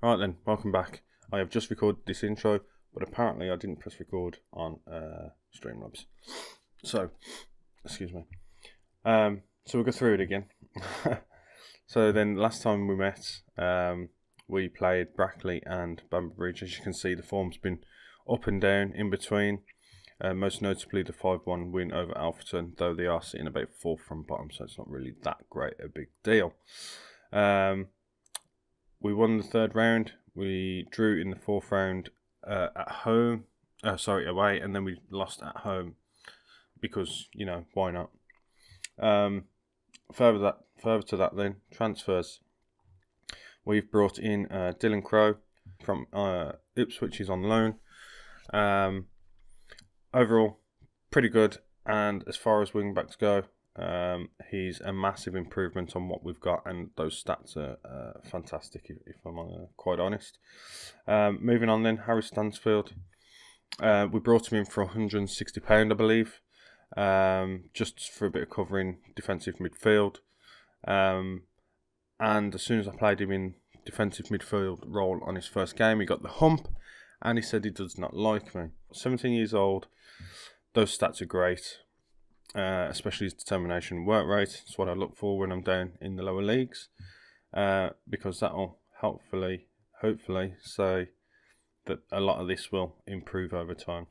Right then, welcome back. I have just recorded this intro, but apparently I didn't press record on Streamlabs. So, excuse me. So we'll go through it again. So then, last time we met, we played Brackley and Bamber Bridge. As you can see, the form's been up and down in between. Most notably, the 5-1 win over Alfreton, though they are sitting about 4th from bottom, so it's not really that great a big deal. We won the 3rd round. We drew in the 4th round away, and then we lost at home because, why not? Further to that then, transfers. We've brought in Dylan Crowe from Ipswich. He's on loan. Overall, pretty good. And as far as wing backs go, he's a massive improvement on what we've got, and those stats are fantastic, if I'm quite honest. Moving on then, Harry Stansfield. We brought him in for £160, I believe, just for a bit of covering defensive midfield. And as soon as I played him in defensive midfield role on his first game, he got the hump, and he said he does not like me. 17 years old, those stats are great. Especially his determination and work rate. It's what I look for when I'm down in the lower leagues, because that'll hopefully say that a lot of this will improve over time,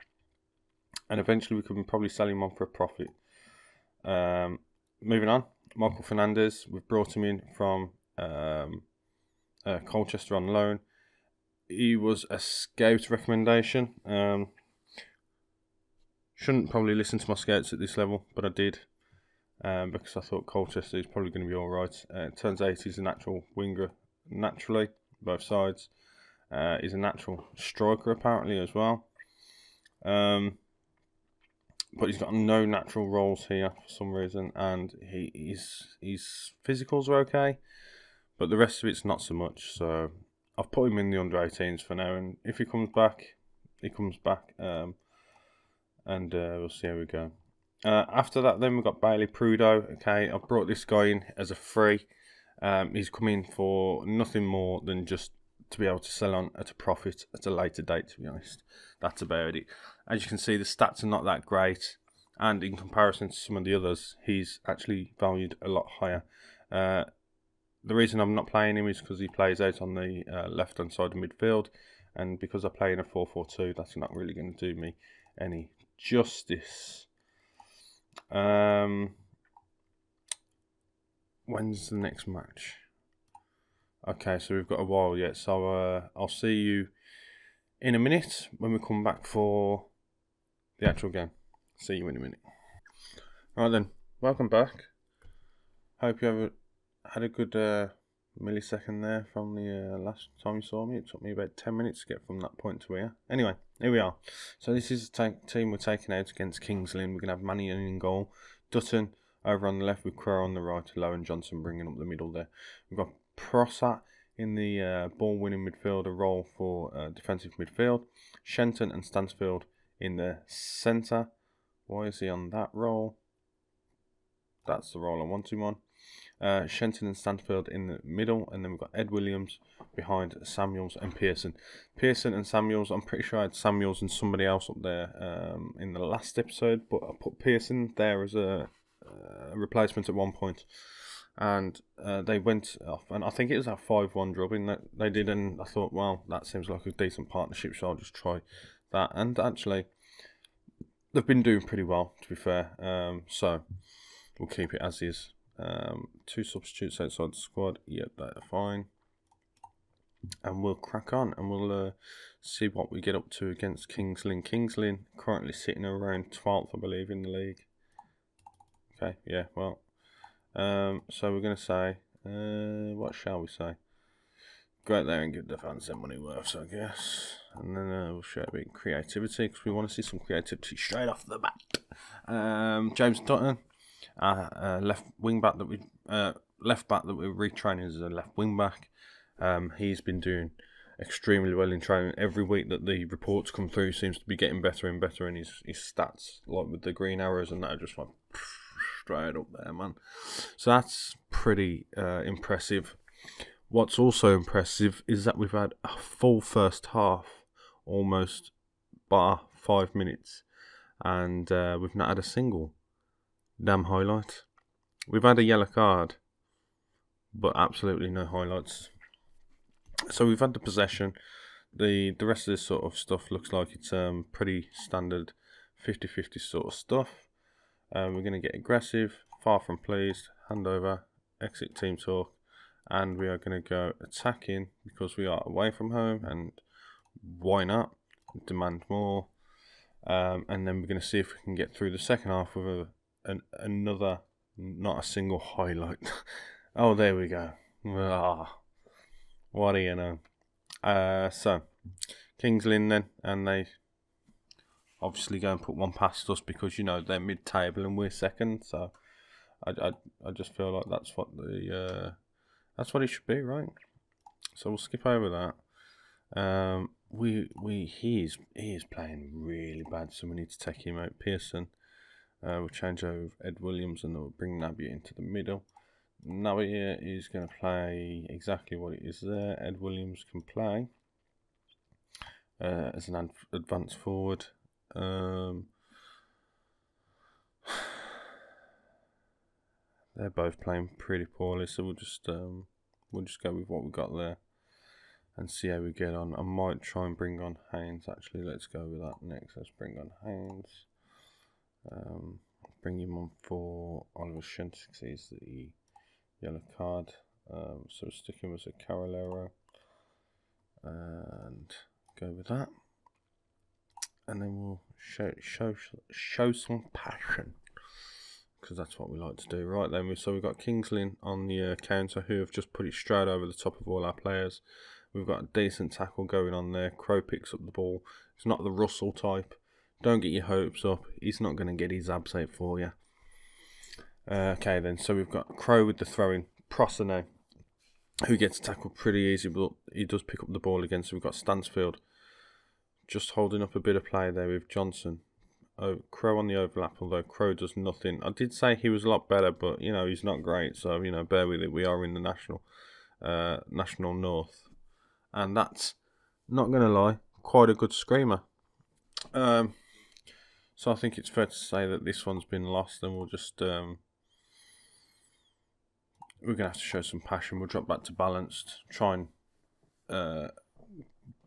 and eventually we can probably sell him on for a profit. Moving on, Michael Fernandez. We've brought him in from Colchester on loan. He was a scout recommendation. Shouldn't probably listen to my scouts at this level, but I did, because I thought Colchester is probably going to be alright. It turns out he's a natural winger, naturally, both sides. He's a natural striker apparently as well. But he's got no natural roles here for some reason, and his physicals are okay, but the rest of it's not so much. So I've put him in the under 18s for now, and if he comes back, he comes back. And we'll see how we go. After that, then we've got Bailey Prudo. Okay, I've brought this guy in as a free. He's come in for nothing more than just to be able to sell on at a profit at a later date, to be honest. That's about it. As you can see, the stats are not that great, and in comparison to some of the others, he's actually valued a lot higher. The reason I'm not playing him is because he plays out on the left-hand side of midfield, and because I play in a 4-4-2, that's not really going to do me any justice. When's the next match? Okay, so we've got a while yet, so I'll see you in a minute when we come back for the actual game. See you in a minute. Right then, welcome back. Hope you had a good millisecond there from the last time you saw me. It took me about 10 minutes to get from that point to here. Anyway, here we are. So this is the team we're taking out against Kings Lynn. We're going to have Mannion in goal, Dutton over on the left with Crowe on the right, Lowe and Johnson bringing up the middle there. We've got Prossat in the ball-winning midfielder role for defensive midfield. Shenton and Stansfield in the centre. Why is he on that role? That's the role I want him on. Shenton and Stansfield in the middle, and then we've got Ed Williams behind Samuels and Pearson. Pearson and Samuels, I'm pretty sure I had Samuels and somebody else up there in the last episode, but I put Pearson there as a replacement at one point, and they went off, and I think it was that 5-1 drubbing that they did, and I thought, well, that seems like a decent partnership, so I'll just try that, and actually they've been doing pretty well, to be fair, so we'll keep it as is. 2 substitutes outside the squad. Yep, they're fine. And we'll crack on, and we'll see what we get up to against Kings Lynn. Kings Lynn currently sitting around 12th, I believe, in the league. Okay, yeah, well. So we're going to say, what shall we say? Go out there and give the fans their money worth, I guess. And then we'll show a bit of creativity, because we want to see some creativity straight off the bat. James Dutton. Left back that we're retraining as a left wing back. He's been doing extremely well in training. Every week that the reports come through, seems to be getting better and better, and his stats, like with the green arrows and that, are just like straight up there, man. So that's pretty impressive. What's also impressive is that we've had a full first half, almost bar 5 minutes, and we've not had a single damn highlight. We've had a yellow card, but absolutely no highlights. So we've had the possession. The rest of this sort of stuff looks like it's pretty standard 50-50 sort of stuff. We're going to get aggressive, far from pleased, hand over, exit team talk, and we are going to go attacking because we are away from home, and why not? Demand more. And then we're going to see if we can get through the second half with another, not a single highlight. Oh, there we go. What do you know? So, Kings Lynn then, and they obviously go and put one past us because, you know, they're mid-table and we're second. So, I just feel like that's what it should be, right? So we'll skip over that. He is playing really bad, so we need to take him out. Pearson. We'll change over Ed Williams and then we'll bring Nabier into the middle. Nabier is going to play exactly what it is there. Ed Williams can play as an advanced forward. They're both playing pretty poorly, so we'll just go with what we got there and see how we get on. I might try and bring on Haynes. Actually, let's go with that next. Let's bring on Haynes. Bring him on for Oliver Shunt because he's the yellow card. So stick him as a Carolero and go with that. And then we'll show some passion because that's what we like to do. Right then, so we've got Kings Lynn on the counter who have just put it straight over the top of all our players. We've got a decent tackle going on there. Crow picks up the ball. It's not the Russell type. Don't get your hopes up. He's not going to get his abs out for you. Okay then, so we've got Crow with the throw-in. Prosser now, who gets tackled pretty easy, but he does pick up the ball again. So we've got Stansfield just holding up a bit of play there with Johnson. Crow on the overlap, although Crow does nothing. I did say he was a lot better, but, you know, he's not great. So, you know, bear with it. We are in the National North. And that's, not going to lie, quite a good screamer. So I think it's fair to say that this one's been lost, and we'll just... we're going to have to show some passion. We'll drop back to balanced, try and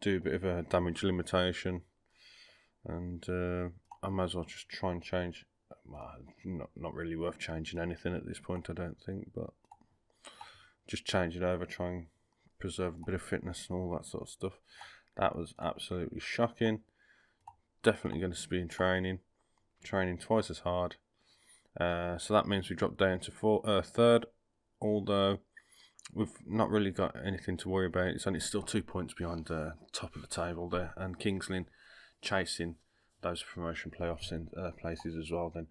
do a bit of a damage limitation. And I might as well just try and change. Well, not really worth changing anything at this point, I don't think. But just change it over, try and preserve a bit of fitness and all that sort of stuff. That was absolutely shocking. Definitely going to be in training twice as hard. So that means we drop down to third. Although we've not really got anything to worry about. It's only still 2 points behind the top of the table there, and Kings Lynn chasing those promotion playoffs in places as well. Then,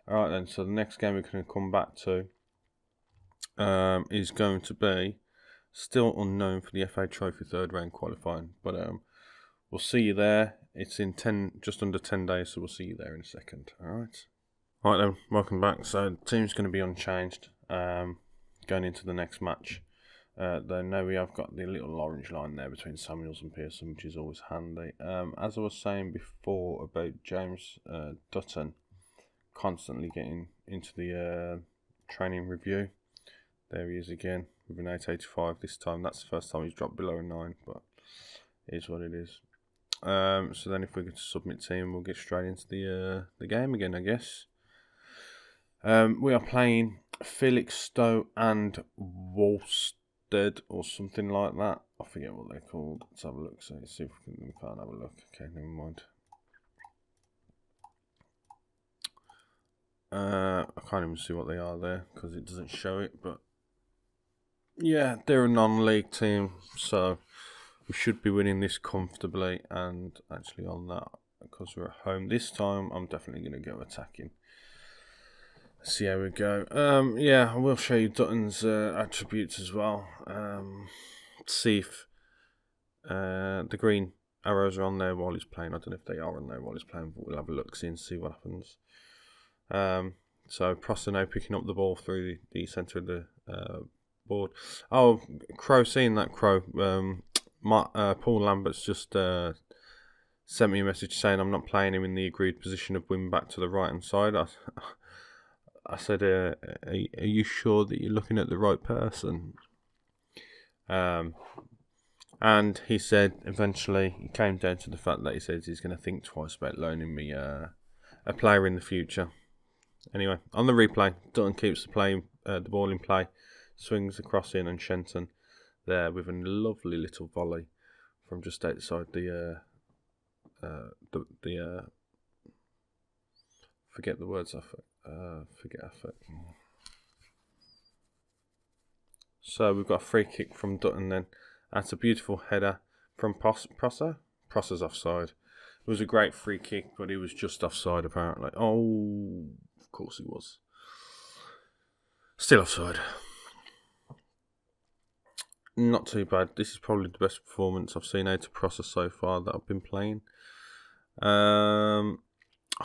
all right then. So the next game we're going to come back to is going to be still unknown for the FA Trophy third round qualifying, but we'll see you there. It's in just under 10 days, so we'll see you there in a second. All right. All right then. Welcome back. So the team's going to be unchanged. Going into the next match. Though now we have got the little orange line there between Samuels and Pearson, which is always handy. As I was saying before about James Dutton constantly getting into the training review. There he is again with an 885 this time. That's the first time he's dropped below a 9, but it is what it is. So then if we get to submit team, we'll get straight into the game again, I guess. We are playing Felixstowe and Wolstead or something like that. I forget what they're called. Let's have a look. So see if we can't have a look. Okay, never mind. I can't even see what they are there because it doesn't show it. But yeah, they're a non-league team, so we should be winning this comfortably. And actually on that, because we're at home this time, I'm definitely going to go attacking. See how we go. Yeah, I will show you Dutton's attributes as well. See if the green arrows are on there while he's playing. I don't know if they are on there while he's playing, but we'll have a look, see and see what happens. So Prosser now picking up the ball through the centre of the bored. Oh, Crow, seeing that, Crow. Paul Lambert's just sent me a message saying I'm not playing him in the agreed position of wing back to the right hand side. I said, are you sure that you're looking at the right person? And he said eventually he came down to the fact that he says he's going to think twice about loaning me a player in the future. Anyway, on the replay, Dutton keeps the ball in play, swings across in, and Shenton there with a lovely little volley from just outside the forget the words off it. Forget effort. So we've got a free kick from Dutton then. That's a beautiful header from Prosser. Prosser's offside. It was a great free kick, but he was just offside apparently. Oh, of course he was. Still offside. Not too bad. This is probably the best performance I've seen out of Prosser so far that I've been playing. I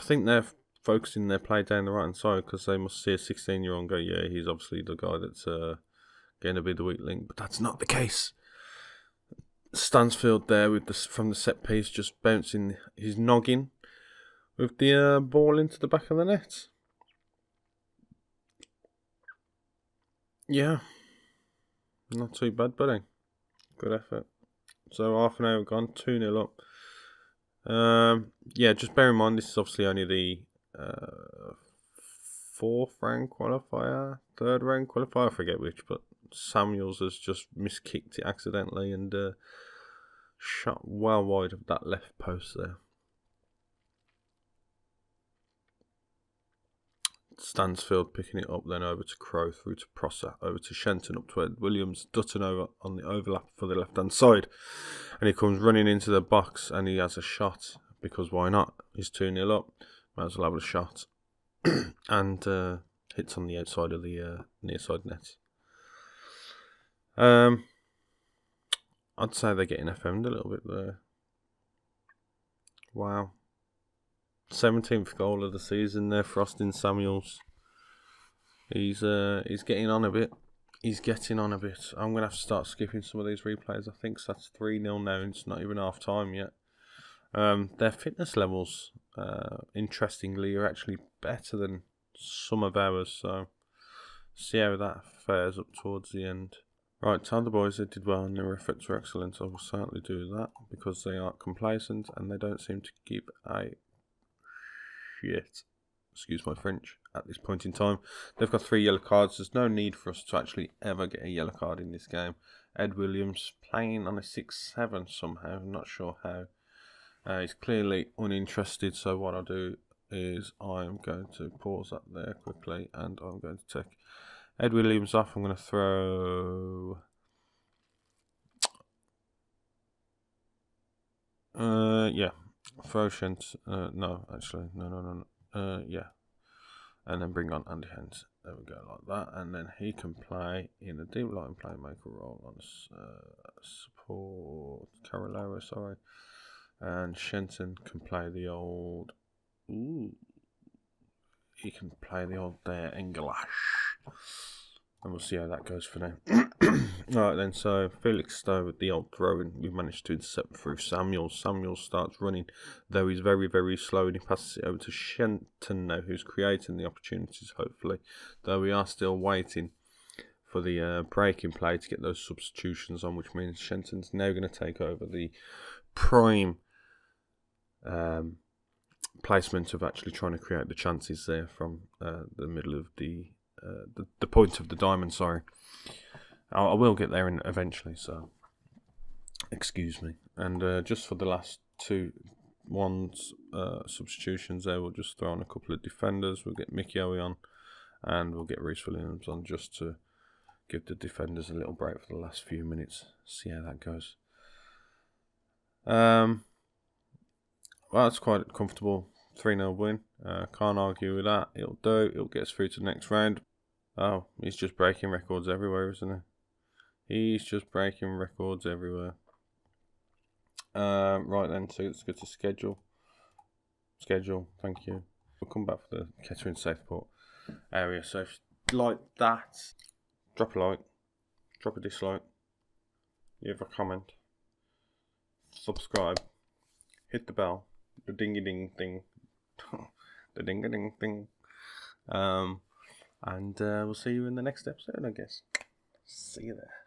think they're focusing their play down the right hand side because they must see a 16-year-old and go, yeah, he's obviously the guy that's going to be the weak link. But that's not the case. Stansfield there with from the set piece just bouncing his noggin with the ball into the back of the net. Yeah, not too bad, buddy. Good effort. So half an hour gone, 2-0 up. Yeah, just bear in mind this is obviously only the 4th round qualifier, 3rd round qualifier, I forget which, but Samuels has just miskicked it accidentally and shot well wide of that left post there. Stansfield picking it up, then over to Crow, through to Prosser, over to Shenton, up to Ed Williams, Dutton over on the overlap for the left hand side, and he comes running into the box and he has a shot, because why not? He's 2-0 up, might as well have a shot, and hits on the outside of the near side net. I'd say they're getting FM'd a little bit there. Wow. 17th goal of the season there for Austin Samuels. He's getting on a bit. I'm going to have to start skipping some of these replays. I think that's 3-0 now. It's not even half time yet. Their fitness levels, interestingly, are actually better than some of ours. So, see how that fares up towards the end. Right, tell the boys they did well and their efforts were excellent. I will certainly do that because they aren't complacent and they don't seem to give a shit, excuse my French, at this point in time. They've got 3 yellow cards. There's no need for us to actually ever get a yellow card in this game. Ed Williams playing on a 6-7 somehow. I'm not sure how. He's clearly uninterested, so what I'll do is I'm going to pause that there quickly and I'm going to take Ed Williams off. I'm going to throw throw Shent. No, yeah, and then bring on Andy Hens. There we go, like that, and then he can play in a deep line playmaker role on support Carolero, sorry, and Shenton can play the old. He can play the old there Engelash. And we'll see how that goes for now. Alright then, so Felixstowe with the old throw-in. We've managed to intercept through Samuels. Samuels starts running, though he's very, very slow, and he passes it over to Shenton now, who's creating the opportunities, hopefully. Though we are still waiting for the breaking play to get those substitutions on, which means Shenton's now going to take over the prime placement of actually trying to create the chances there from the middle of the point of the diamond. Sorry, I will get there eventually, so excuse me. And just for the last 2 substitutions there, we'll just throw on a couple of defenders. We'll get Mickey Owie on and we'll get Reece Williams on, just to give the defenders a little break for the last few minutes. See how that goes. Well, it's quite a comfortable 3-0 win. Can't argue with that. It'll do. It'll get us through to the next round. Oh, he's just breaking records everywhere, isn't he? He's just breaking records everywhere. Right then, so let's go to schedule. Schedule, thank you. We'll come back for the Kettering Southport area. So if you like that, drop a like, drop a dislike, leave a comment, subscribe, hit the bell, the dingy ding thing, the ding a ding thing, and we'll see you in the next episode, I guess. See you there.